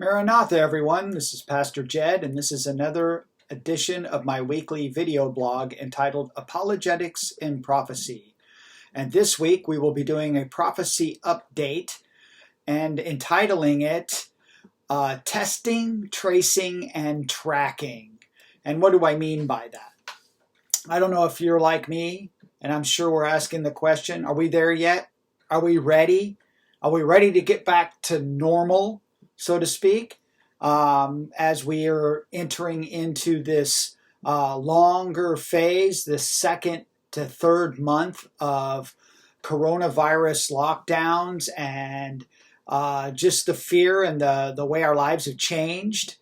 Maranatha, everyone. This is Pastor Jed, and this is another edition of my weekly video blog entitled Apologetics in Prophecy. And this week we will be doing a prophecy update and entitling it Testing, Tracing, and Tracking. And what do I mean by that? I don't know if you're like me, and I'm sure we're asking the question, are we there yet? Are we ready? Are we ready to get back to normal, so to speak, as we are entering into this longer phase, this second to third month of coronavirus lockdowns and just the fear and the way our lives have changed,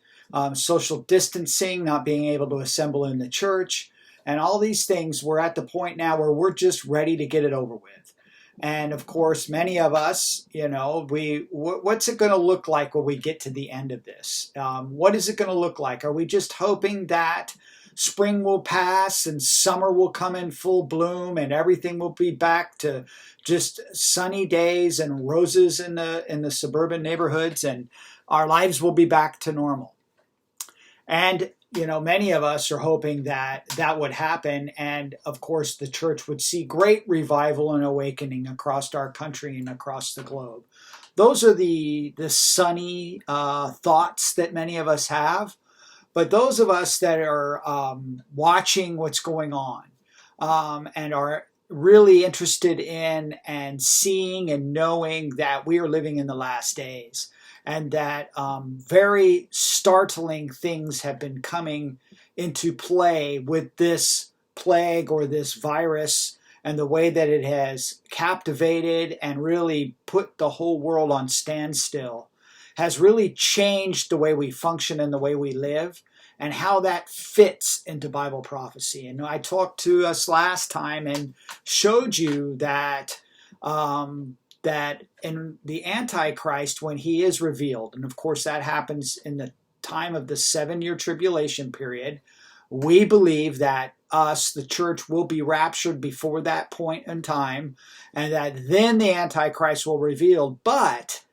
social distancing, not being able to assemble in the church, and all these things. We're at the point now where we're just ready to get it over with. And of course, many of us, what's it going to look like when we get to the end of this? What is it going to look like? Are we just hoping that spring will pass and summer will come in full bloom and everything will be back to just sunny days and roses in the suburban neighborhoods and our lives will be back to normal? And many of us are hoping that that would happen. And of course, the church would see great revival and awakening across our country and across the globe. Those are the sunny thoughts that many of us have. But those of us that are watching what's going on and are really interested in and seeing and knowing that we are living in the last days, and that very startling things have been coming into play with this plague or this virus, and the way that it has captivated and really put the whole world on standstill has really changed the way we function and the way we live, and how that fits into Bible prophecy. And I talked to us last time and showed you that that in the Antichrist, when he is revealed, and of course that happens in the time of the 7-year tribulation period, we believe that us, the church, will be raptured before that point in time, and that then the Antichrist will reveal. But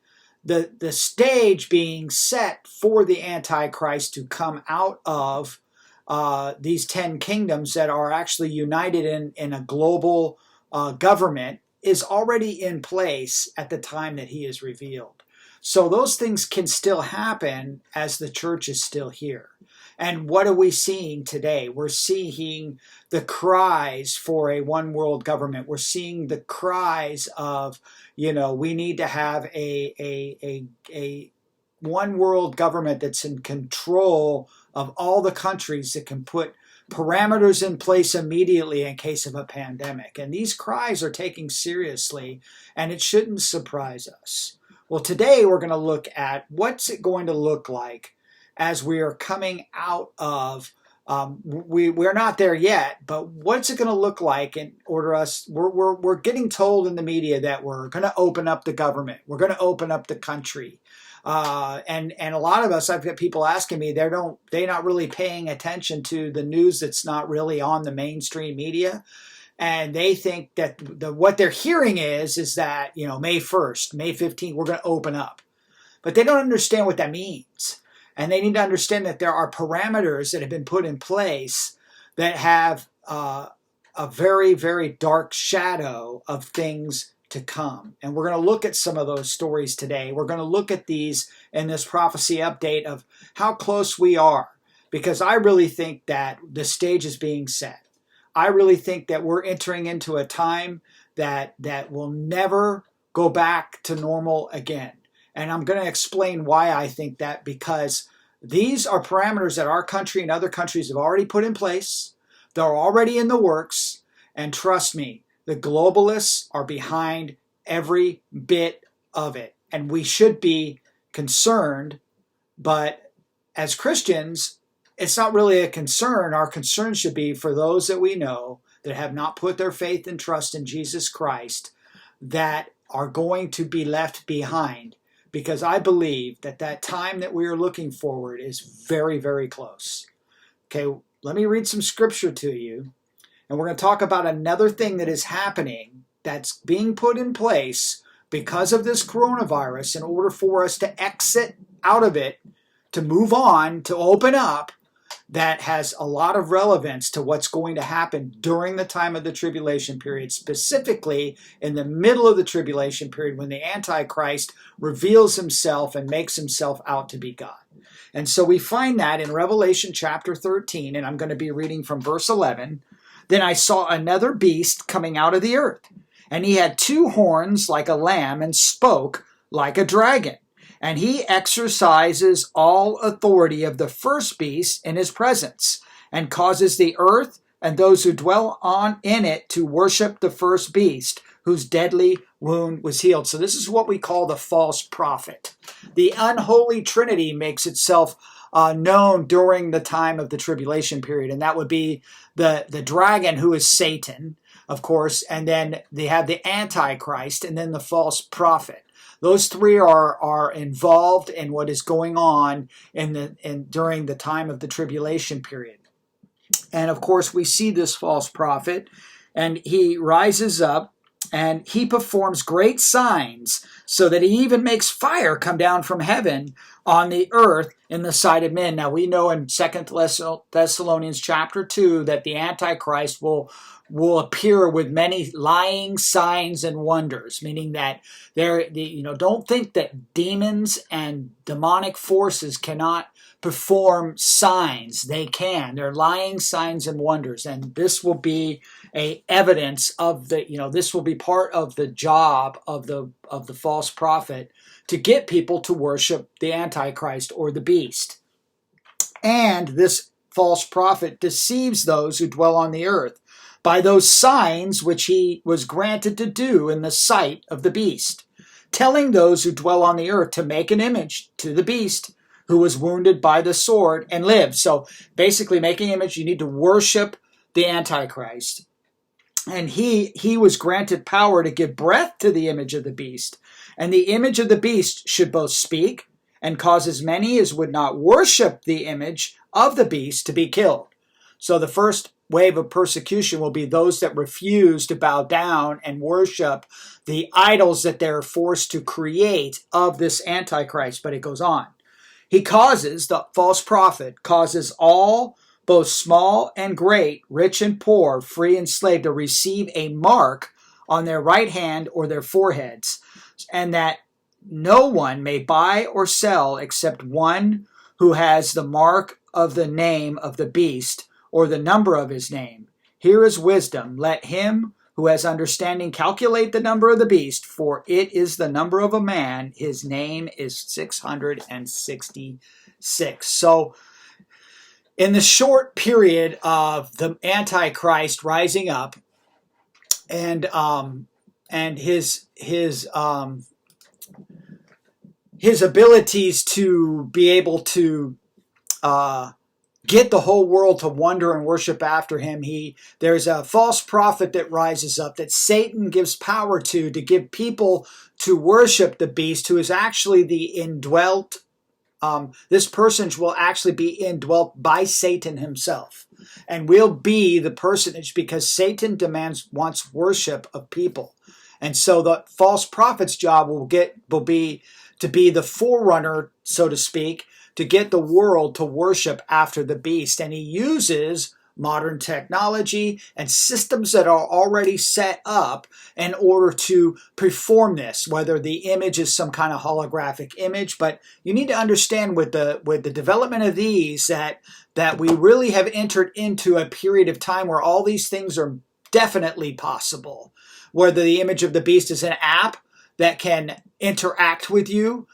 the stage being set for the Antichrist to come out of these 10 kingdoms that are actually united in a global government is already in place at the time that he is revealed. So those things can still happen as the church is still here. And what are we seeing today? We're seeing the cries for a one world government. We're seeing the cries of, we need to have a one world government that's in control of all the countries, that can put parameters in place immediately in case of a pandemic. And these cries are taken seriously, and it shouldn't surprise us. Well, today we're going to look at what's it going to look like as we are coming out of, we're not there yet, but what's it going to look like in order us, we're getting told in the media that we're going to open up the government, we're going to open up the country. And a lot of us, I've got people asking me, they're not really paying attention to the news that's not really on the mainstream media. And they think that what they're hearing is that, May 1st, May 15th, we're going to open up. But they don't understand what that means. And they need to understand that there are parameters that have been put in place that have a very, very dark shadow of things to come. And we're going to look at some of those stories today. We're going to look at these in this prophecy update of how close we are, because I really think that the stage is being set. I really think that we're entering into a time that will never go back to normal again. And I'm going to explain why I think that, because these are parameters that our country and other countries have already put in place. They're already in the works. And trust me, the globalists are behind every bit of it. And we should be concerned. But as Christians, it's not really a concern. Our concern should be for those that we know that have not put their faith and trust in Jesus Christ, that are going to be left behind. Because I believe that time that we are looking forward is very, very close. Okay, let me read some scripture to you. And we're going to talk about another thing that is happening that's being put in place because of this coronavirus in order for us to exit out of it to move on, to open up, that has a lot of relevance to what's going to happen during the time of the tribulation period, specifically in the middle of the tribulation period when the Antichrist reveals himself and makes himself out to be God. And so we find that in Revelation chapter 13, and I'm going to be reading from verse 11. Then I saw another beast coming out of the earth, and he had 2 horns like a lamb and spoke like a dragon. And he exercises all authority of the first beast in his presence, and causes the earth and those who dwell in it to worship the first beast, whose deadly wound was healed. So this is what we call the false prophet. The unholy trinity makes itself known during the time of the tribulation period, and that would be the dragon, who is Satan, of course, and then they have the Antichrist, and then the false prophet. Those 3 are involved in what is going on during the time of the tribulation period. And of course, we see this false prophet, and he rises up, and he performs great signs, so that he even makes fire come down from heaven on the earth in the sight of men. Now we know in 2 Thessalonians chapter 2 that the Antichrist will appear with many lying signs and wonders, meaning that don't think that demons and demonic forces cannot perform signs. They can. They're lying signs and wonders, and this will be a evidence of this will be part of the job of the false prophet, to get people to worship the Antichrist or the beast. And this false prophet deceives those who dwell on the earth by those signs which he was granted to do in the sight of the beast, telling those who dwell on the earth to make an image to the beast, who was wounded by the sword and lived. So basically, making an image, you need to worship the Antichrist. And he was granted power to give breath to the image of the beast. And the image of the beast should both speak and cause as many as would not worship the image of the beast to be killed. So the first wave of persecution will be those that refuse to bow down and worship the idols that they're forced to create of this Antichrist. But it goes on. The false prophet causes all, both small and great, rich and poor, free and slave, to receive a mark on their right hand or their foreheads, and that no one may buy or sell except one who has the mark of the name of the beast or the number of his name. Here is wisdom. Let him who has understanding calculate the number of the beast, for it is the number of a man. His name is 666. So in the short period of the Antichrist rising up and his abilities to be able to get the whole world to wonder and worship after him, there's a false prophet that rises up that Satan gives power to give people to worship the beast, who is actually the indwelt. This person will actually be indwelt by Satan himself, and will be the personage, because Satan wants worship of people. And so the false prophet's job will be to be the forerunner, so to speak, to get the world to worship after the beast. And he uses modern technology and systems that are already set up in order to perform this, whether the image is some kind of holographic image. But you need to understand with the development of these that we really have entered into a period of time where all these things are definitely possible. Whether the image of the beast is an app that can interact with you,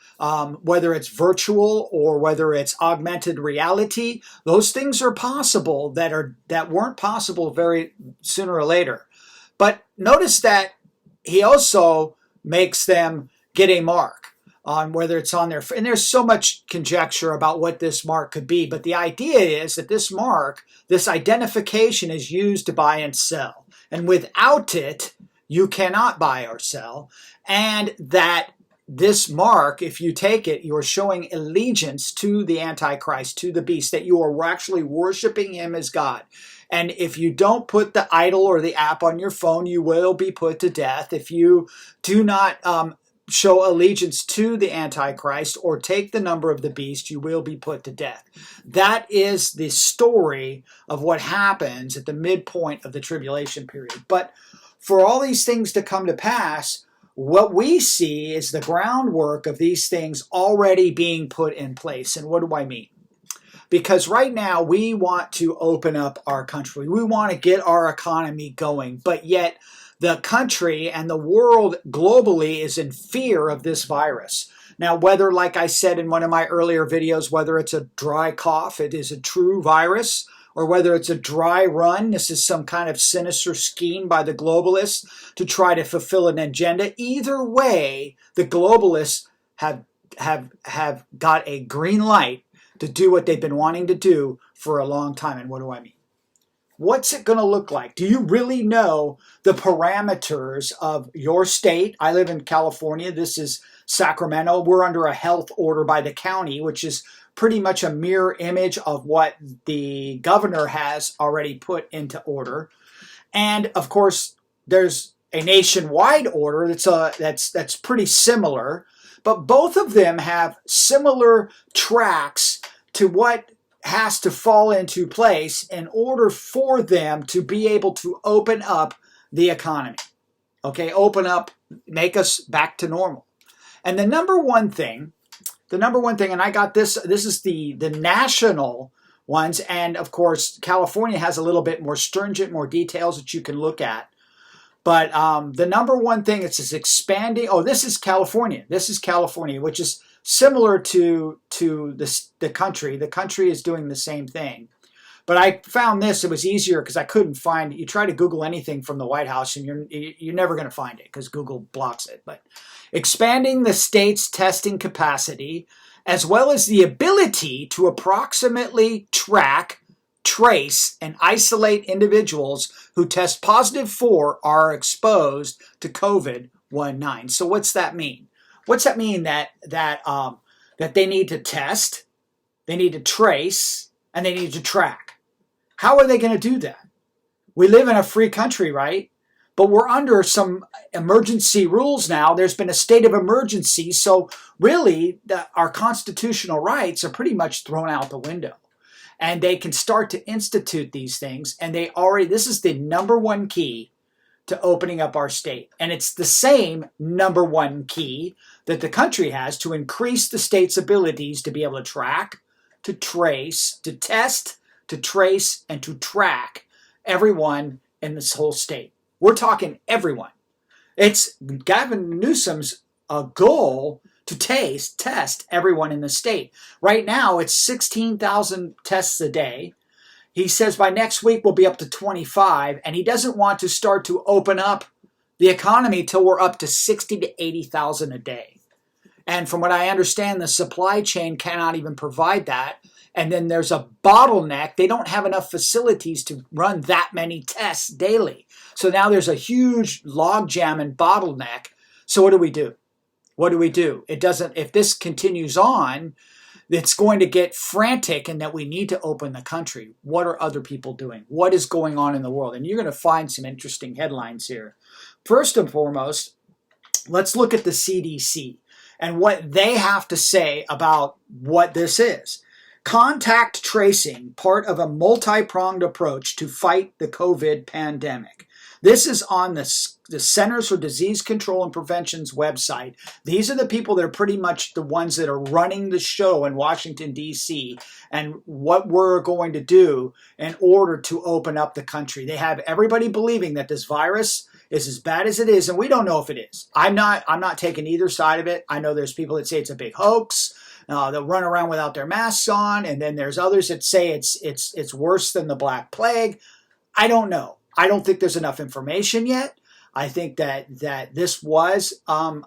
whether it's virtual or whether it's augmented reality, those things are possible that weren't possible very sooner or later. But notice that he also makes them get a mark on whether it's on their, and there's so much conjecture about what this mark could be, but the idea is that this mark, this identification, is used to buy and sell. And without it, you cannot buy or sell. And that this mark, if you take it, you're showing allegiance to the Antichrist, to the beast, that you are actually worshiping him as God. And if you don't put the idol or the app on your phone, you will be put to death. If you do not show allegiance to the Antichrist or take the number of the beast, you will be put to death. That is the story of what happens at the midpoint of the tribulation period. But for all these things to come to pass, what we see is the groundwork of these things already being put in place. And what do I mean? Because right now we want to open up our country. We want to get our economy going, but yet the country and the world globally is in fear of this virus. Now, whether, like I said in one of my earlier videos, whether it's a dry cough, it is a true virus, or whether it's a dry run, this is some kind of sinister scheme by the globalists to try to fulfill an agenda. Either way, the globalists have got a green light to do what they've been wanting to do for a long time. And what do I mean? What's it going to look like? Do you really know the parameters of your state? I live in California. This is Sacramento. We're under a health order by the county, which is pretty much a mirror image of what the governor has already put into order. And of course, there's a nationwide order that's pretty similar, but both of them have similar tracks to what has to fall into place in order for them to be able to open up the economy. Okay, open up, make us back to normal. And the number one thing, and I got this is the national ones, and of course, California has a little bit more stringent, more details that you can look at. But the number one thing is expanding. Oh, this is California. This is California, which is similar to the country. The country is doing the same thing. But I found this, it was easier because I couldn't find it. You try to Google anything from the White House and you're never going to find it because Google blocks it. But expanding the state's testing capacity, as well as the ability to approximately track, trace, and isolate individuals who test positive for or are exposed to COVID-19. So what's that mean? What's that mean? That they need to test, they need to trace, and they need to track. How are they going to do that? We live in a free country, right? But we're under some emergency rules now. There's been a state of emergency, so really our constitutional rights are pretty much thrown out the window. And they can start to institute these things, and this is the number one key to opening up our state. And it's the same number one key that the country has to increase the state's abilities to be able to track, to trace, to test, to trace, and to track everyone in this whole state. We're talking everyone. It's Gavin Newsom's goal to test everyone in the state. Right now, it's 16,000 tests a day. He says by next week we'll be up to 25, and he doesn't want to start to open up the economy till we're up to 60 to 80,000 a day. And from what I understand, the supply chain cannot even provide that. And then there's a bottleneck. They don't have enough facilities to run that many tests daily. So now there's a huge logjam and bottleneck. So what do we do? What do we do? If this continues on, it's going to get frantic and that we need to open the country. What are other people doing? What is going on in the world? And you're going to find some interesting headlines here. First and foremost, let's look at the CDC and what they have to say about what this is. Contact tracing, part of a multi-pronged approach to fight the COVID pandemic. This is on the Centers for Disease Control and Prevention's website. These are the people that are pretty much the ones that are running the show in Washington, D.C., and what we're going to do in order to open up the country. They have everybody believing that this virus is as bad as it is, and we don't know if it is. I'm not taking either side of it. I know there's people that say it's a big hoax. They'll run around without their masks on, and then there's others that say it's worse than the Black Plague. I don't know. I don't think there's enough information yet. I think that this was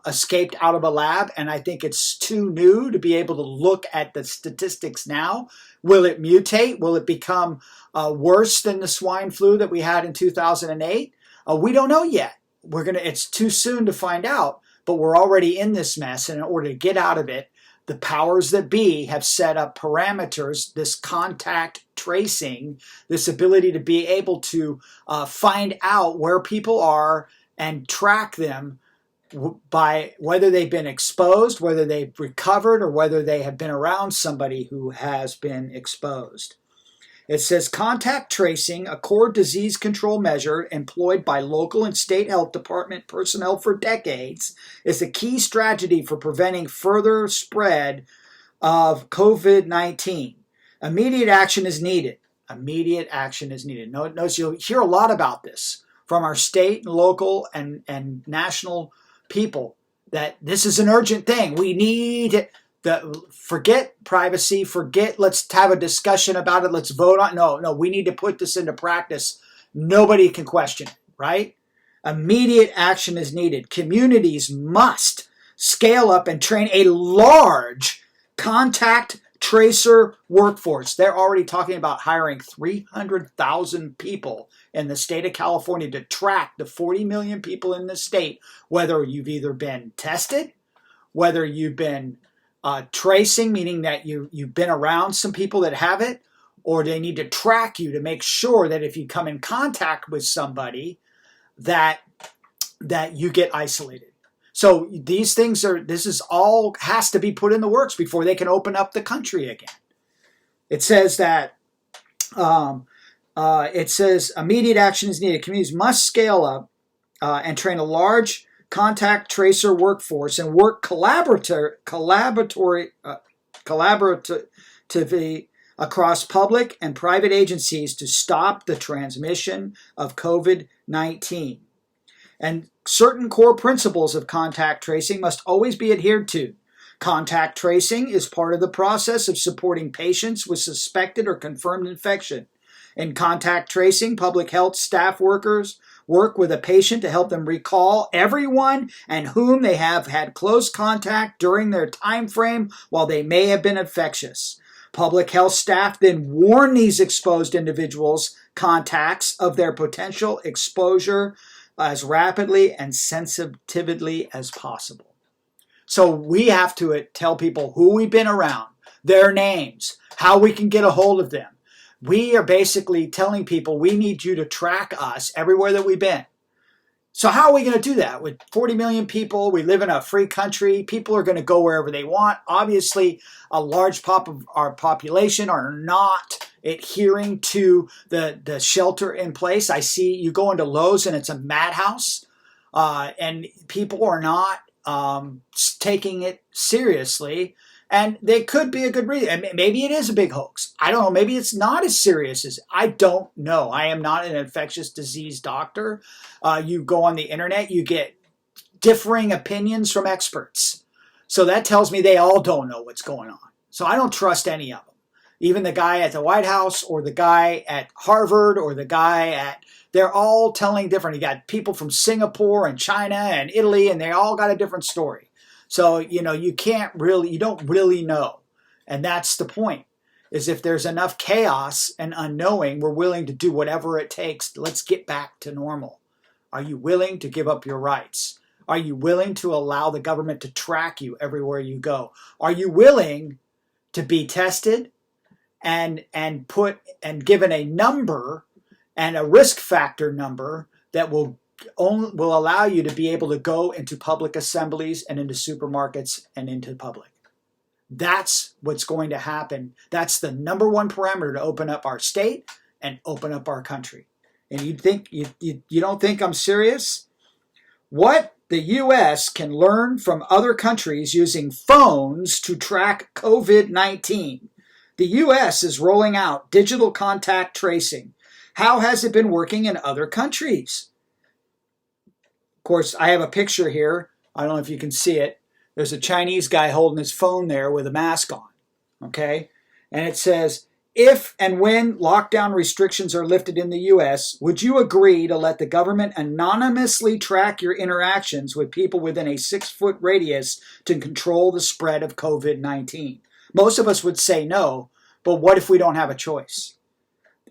escaped out of a lab, and I think it's too new to be able to look at the statistics now. Will it mutate? Will it become worse than the swine flu that we had in 2008? We don't know yet. It's too soon to find out, but we're already in this mess, and in order to get out of it, the powers that be have set up parameters, this contact tracing, this ability to be able to find out where people are and track them by whether they've been exposed, whether they've recovered, or whether they have been around somebody who has been exposed. It says contact tracing, a core disease control measure employed by local and state health department personnel for decades, is a key strategy for preventing further spread of COVID-19. Immediate action is needed. Immediate action is needed. Notice you'll hear a lot about this from our state and local and national people, that this is an urgent thing. We need forget privacy, forget let's have a discussion about it, let's vote on. No, we need to put this into practice. Nobody can question it, right? Immediate action is needed. Communities must scale up and train a large contact tracer workforce. They're already talking about hiring 300,000 people in the state of California to track the 40 million people in the state, whether you've either been tested, whether you've been tracing, meaning that you've been around some people that have it, or they need to track you to make sure that if you come in contact with somebody that you get isolated. So these things this is all has to be put in the works before they can open up the country again. It says that immediate action is needed. Communities must scale up and train a large contact tracer workforce and work collaboratively across public and private agencies to stop the transmission of COVID-19. And certain core principles of contact tracing must always be adhered to. Contact tracing is part of the process of supporting patients with suspected or confirmed infection. In contact tracing, public health staff workers work with a patient to help them recall everyone and whom they have had close contact during their time frame while they may have been infectious. Public health staff then warn these exposed individuals' contacts of their potential exposure as rapidly and sensitively as possible. So we have to tell people who we've been around, their names, how we can get a hold of them. We are basically telling people we need you to track us everywhere that we've been. So how are we going to do that? With 40 million people, we live in a free country. People are going to go wherever they want. Obviously, a large part of our population are not adhering to the shelter in place. I see you go into Lowe's and it's a madhouse, and people are not taking it seriously. And they could be a good reason. And maybe it is a big hoax. I don't know. Maybe it's not as serious as I don't know. I am not an infectious disease doctor. You go on the internet, you get differing opinions from experts. So that tells me they all don't know what's going on. So I don't trust any of them. Even the guy at the White House or the guy at Harvard or the guy they're all telling different. You got people from Singapore and China and Italy, and they all got a different story. So, you don't really know. And that's the point, is if there's enough chaos and unknowing, we're willing to do whatever it takes. Let's get back to normal. Are you willing to give up your rights? Are you willing to allow the government to track you everywhere you go? Are you willing to be tested and given a number and a risk factor number that will allow you to be able to go into public assemblies and into supermarkets and into public? That's what's going to happen. That's the number one parameter to open up our state and open up our country. And you don't think I'm serious? What the U.S. can learn from other countries using phones to track COVID-19. The U.S. is rolling out digital contact tracing. How has it been working in other countries? Of course, I have a picture here. I don't know if you can see it. There's a Chinese guy holding his phone there with a mask on. Okay? And it says, if and when lockdown restrictions are lifted in the U.S., would you agree to let the government anonymously track your interactions with people within a 6-foot radius to control the spread of COVID-19? Most of us would say no, but what if we don't have a choice?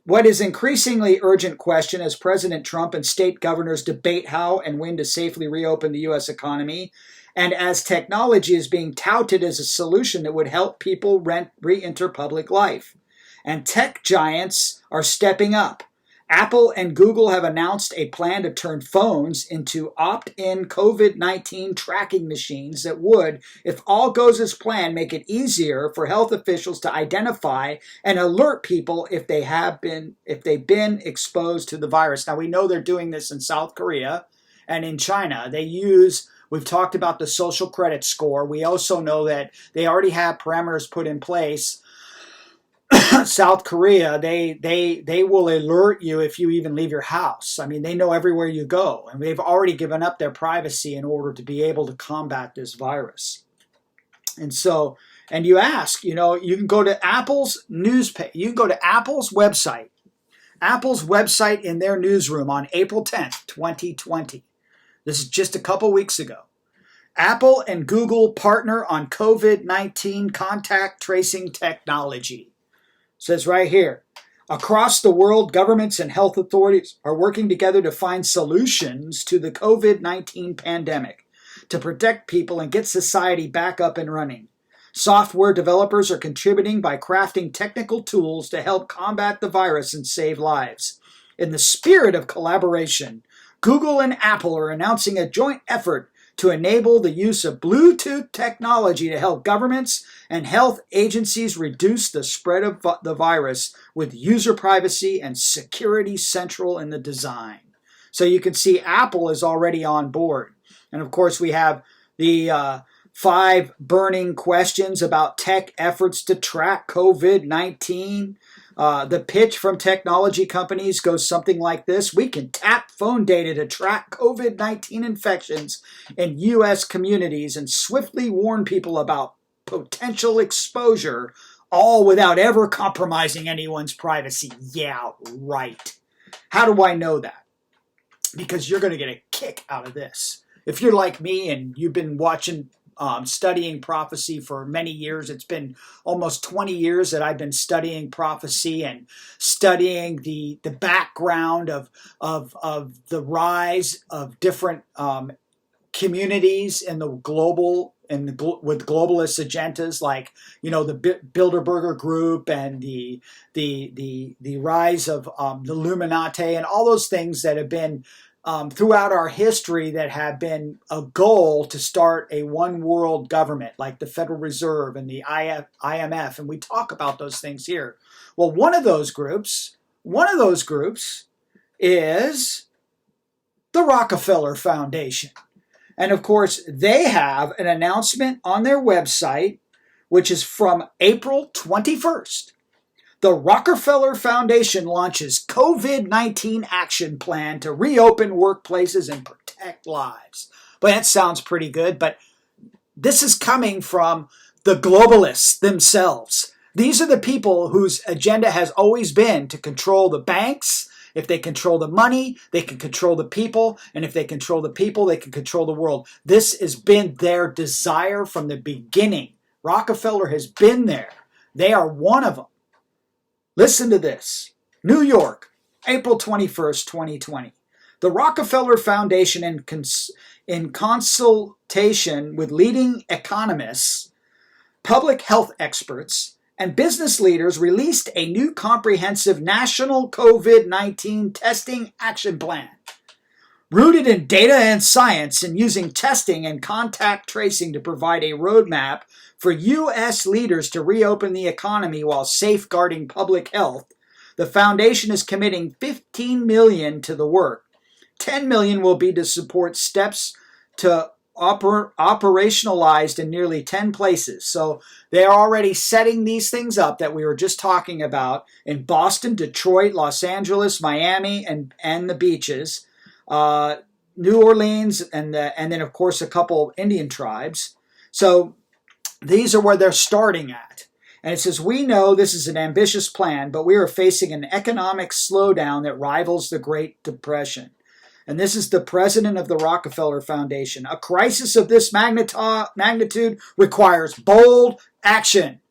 What is increasingly urgent question as President Trump and state governors debate how and when to safely reopen the U.S. economy, and as technology is being touted as a solution that would help people re-enter public life. And tech giants are stepping up. Apple and Google have announced a plan to turn phones into opt-in COVID-19 tracking machines that would, if all goes as planned, make it easier for health officials to identify and alert people if they've been exposed to the virus. Now we know they're doing this in South Korea and in China. We've talked about the social credit score. We also know that they already have parameters put in place. South Korea, they will alert you if you even leave your house. I mean, they know everywhere you go, and they've already given up their privacy in order to be able to combat this virus. And so, and you ask, you can go to Apple's you can go to Apple's website in their newsroom on April 10th, 2020. This is just a couple weeks ago. Apple and Google partner on COVID-19 contact tracing technology. It says right here, across the world, governments and health authorities are working together to find solutions to the COVID-19 pandemic to protect people and get society back up and running. Software developers are contributing by crafting technical tools to help combat the virus and save lives. In the spirit of collaboration, Google and Apple are announcing a joint effort to enable the use of Bluetooth technology to help governments and health agencies reduce the spread of the virus with user privacy and security central in the design. So you can see Apple is already on board. And of course we have the 5 burning questions about tech efforts to track COVID-19. The pitch from technology companies goes something like this. We can tap phone data to track COVID-19 infections in U.S. communities and swiftly warn people about potential exposure, all without ever compromising anyone's privacy. Yeah, right. How do I know that? Because you're going to get a kick out of this. If you're like me and you've been studying prophecy for many years. It's been almost 20 years that I've been studying prophecy and studying the background of the rise of different communities in the global with globalist agendas, like the Bilderberger Group and the rise of the Illuminati and all those things that have been throughout our history that have been a goal to start a one world government like the Federal Reserve and the IMF. And we talk about those things here. Well, one of those groups is the Rockefeller Foundation. And of course, they have an announcement on their website, which is from April 21st. The Rockefeller Foundation launches COVID-19 action plan to reopen workplaces and protect lives. But that sounds pretty good, but this is coming from the globalists themselves. These are the people whose agenda has always been to control the banks. If they control the money, they can control the people. And if they control the people, they can control the world. This has been their desire from the beginning. Rockefeller has been there. They are one of them. Listen to this. New York, April 21st, 2020. The Rockefeller Foundation, in consultation with leading economists, public health experts, and business leaders, released a new comprehensive national COVID-19 testing action plan. Rooted in data and science and using testing and contact tracing to provide a roadmap for U.S. leaders to reopen the economy while safeguarding public health, the foundation is committing $15 million to the work. $10 million will be to support steps to operationalized in nearly 10 places. So they are already setting these things up that we were just talking about in Boston, Detroit, Los Angeles, Miami, and the beaches, New Orleans, and then of course a couple Indian tribes. So these are where they're starting at. And it says, we know this is an ambitious plan, but we are facing an economic slowdown that rivals the Great Depression. And this is the president of the Rockefeller Foundation. A crisis of this magnitude requires bold action.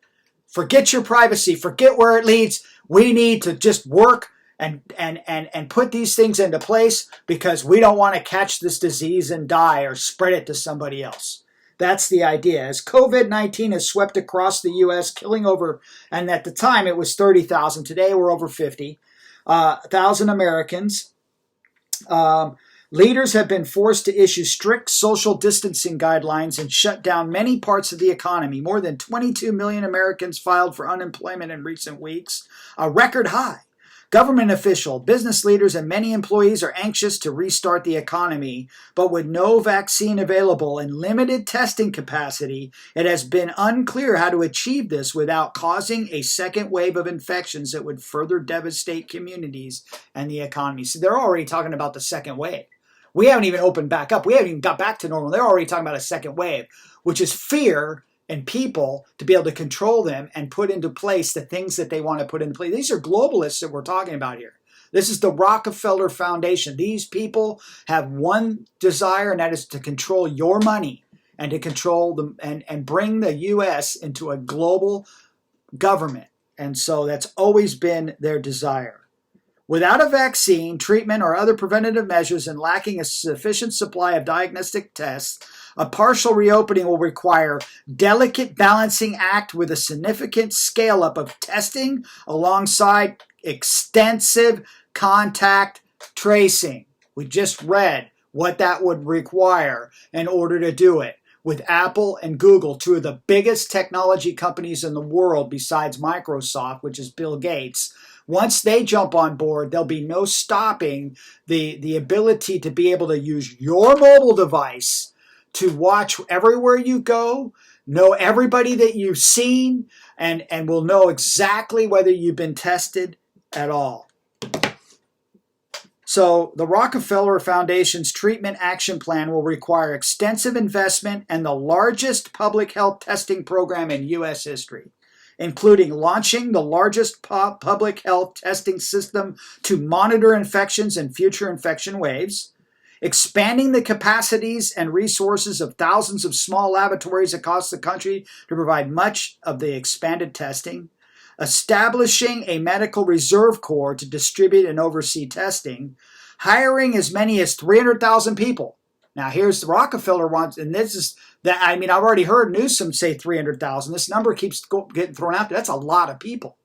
Forget your privacy. Forget where it leads. We need to just work and put these things into place because we don't want to catch this disease and die or spread it to somebody else. That's the idea. As COVID-19 has swept across the U.S., killing over, and at the time it was 30,000. Today we're over 50. 1,000 Americans. Leaders have been forced to issue strict social distancing guidelines and shut down many parts of the economy. More than 22 million Americans filed for unemployment in recent weeks, a record high. Government officials, business leaders, and many employees are anxious to restart the economy, but with no vaccine available and limited testing capacity, it has been unclear how to achieve this without causing a second wave of infections that would further devastate communities and the economy. So they're already talking about the second wave. We haven't even opened back up. We haven't even got back to normal. They're already talking about a second wave, which is fear and people to be able to control them and put into place the things that they want to put into place. These are globalists that we're talking about here. This is the Rockefeller Foundation. These people have one desire, and that is to control your money and to control them and bring the U.S. into a global government. And so that's always been their desire. Without a vaccine, treatment, or other preventative measures, and lacking a sufficient supply of diagnostic tests, a partial reopening will require delicate balancing act with a significant scale-up of testing alongside extensive contact tracing. We just read what that would require in order to do it. With Apple and Google, two of the biggest technology companies in the world besides Microsoft, which is Bill Gates, once they jump on board, there'll be no stopping the ability to be able to use your mobile device to watch everywhere you go, know everybody that you've seen, and will know exactly whether you've been tested at all. So the Rockefeller Foundation's treatment action plan will require extensive investment and the largest public health testing program in U.S. history, including launching the largest public health testing system to monitor infections and future infection waves, expanding the capacities and resources of thousands of small laboratories across the country to provide much of the expanded testing, establishing a medical reserve corps to distribute and oversee testing, hiring as many as 300,000 people. Now, here's the Rockefeller wants, and this is that. I mean, I've already heard Newsom say 300,000. This number keeps getting thrown out there. That's a lot of people.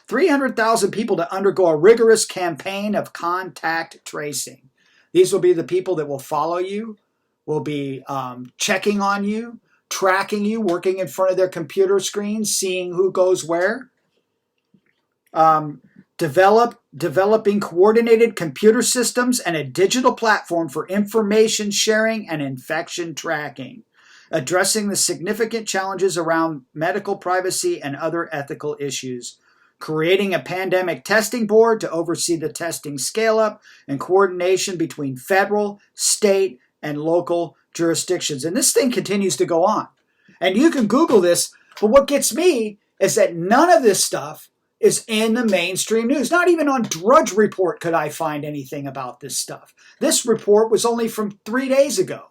300,000 people to undergo a rigorous campaign of contact tracing. These will be the people that will follow you, will be checking on you, tracking you, working in front of their computer screens, seeing who goes where. Developing coordinated computer systems and a digital platform for information sharing and infection tracking, addressing the significant challenges around medical privacy and other ethical issues, creating a pandemic testing board to oversee the testing scale-up and coordination between federal, state, and local jurisdictions. And this thing continues to go on. And you can Google this, but what gets me is that none of this stuff is in the mainstream news. Not even on Drudge Report could I find anything about this stuff. This report was only from 3 days ago.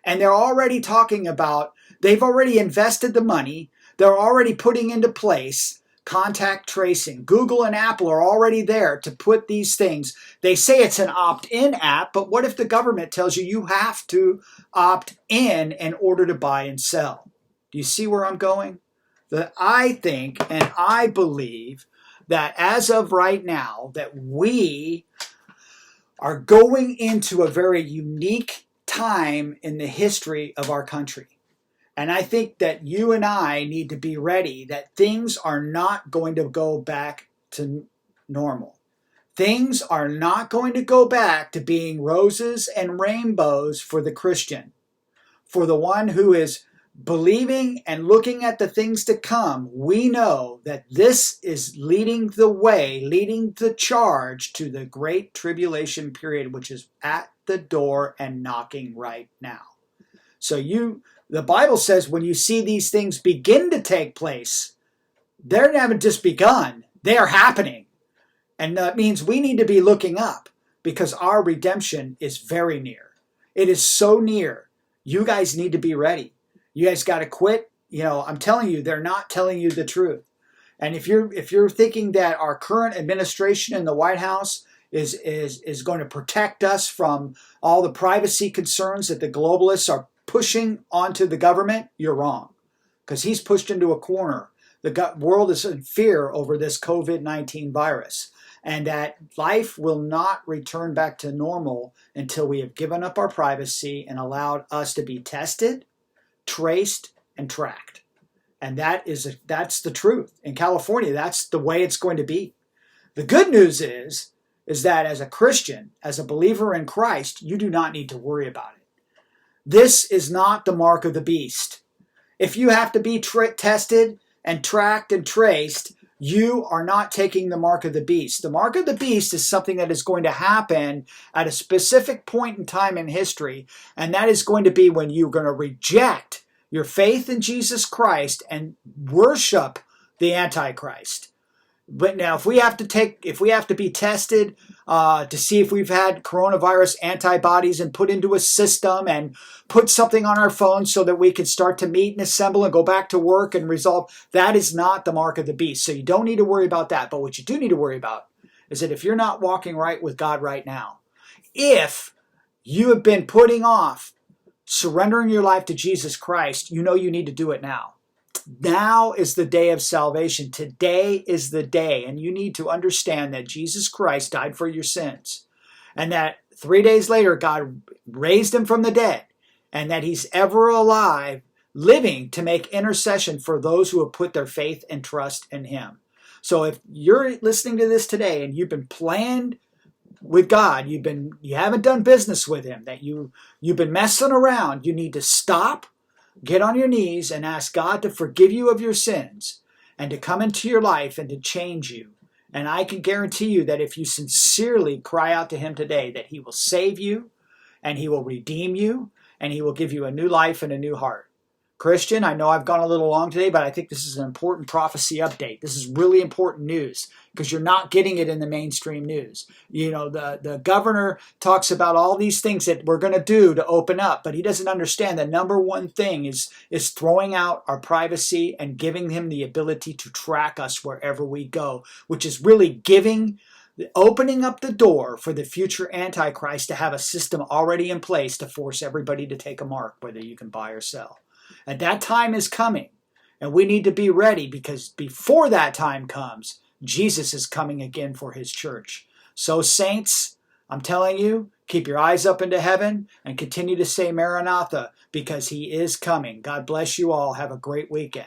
And they're already talking about, they've already invested the money, they're already putting into place contact tracing. Google and Apple are already there to put these things. They say it's an opt-in app, but what if the government tells you you have to opt in order to buy and sell? Do you see where I'm going? That I think and I believe that as of right now, that we are going into a very unique time in the history of our country. And I think that you and I need to be ready that things are not going to go back to normal. Things are not going to go back to being roses and rainbows for the Christian. For the one who is believing and looking at the things to come, we know that this is leading the way, leading the charge to the great tribulation period, which is at the door and knocking right now. So the Bible says when you see these things begin to take place, they haven't just begun, they are happening. And that means we need to be looking up because our redemption is very near. It is so near. You guys need to be ready. You guys got to quit. You know, I'm telling you, they're not telling you the truth. And if you're thinking that our current administration in the White House is going to protect us from all the privacy concerns that the globalists are pushing onto the government, you're wrong. Because he's pushed into a corner. The world is in fear over this COVID-19 virus. and that life will not return back to normal until we have given up our privacy and allowed us to be tested, traced, and tracked. And that's the truth. In California, that's the way it's going to be. The good news is that as a Christian, as a believer in Christ, you do not need to worry about it. This is not the mark of the beast. If you have to be tested and tracked and traced, you are not taking the mark of the beast. The mark of the beast is something that is going to happen at a specific point in time in history, and that is going to be when you're going to reject your faith in Jesus Christ and worship the Antichrist. But now, if we have to be tested to see if we've had coronavirus antibodies and put into a system and put something on our phone so that we can start to meet and assemble and go back to work and resolve, that is not the mark of the beast. So you don't need to worry about that. But what you do need to worry about is that if you're not walking right with God right now, if you have been putting off surrendering your life to Jesus Christ, you know you need to do it now. Now is the day of salvation. Today is the day. And you need to understand that Jesus Christ died for your sins. And that 3 days later, God raised him from the dead. And that he's ever alive, living to make intercession for those who have put their faith and trust in him. So if you're listening to this today and you've been playing with God, you haven't done business with him, that you've been messing around, you need to stop. Get on your knees and ask God to forgive you of your sins and to come into your life and to change you. And I can guarantee you that if you sincerely cry out to him today, that he will save you and he will redeem you and he will give you a new life and a new heart. Christian, I know I've gone a little long today, but I think this is an important prophecy update. This is really important news because you're not getting it in the mainstream news. You know, the governor talks about all these things that we're going to do to open up, but he doesn't understand the number one thing is throwing out our privacy and giving him the ability to track us wherever we go, which is really opening up the door for the future Antichrist to have a system already in place to force everybody to take a mark, whether you can buy or sell. And that time is coming, and we need to be ready because before that time comes, Jesus is coming again for his church. So saints, I'm telling you, keep your eyes up into heaven and continue to say Maranatha because he is coming. God bless you all. Have a great weekend.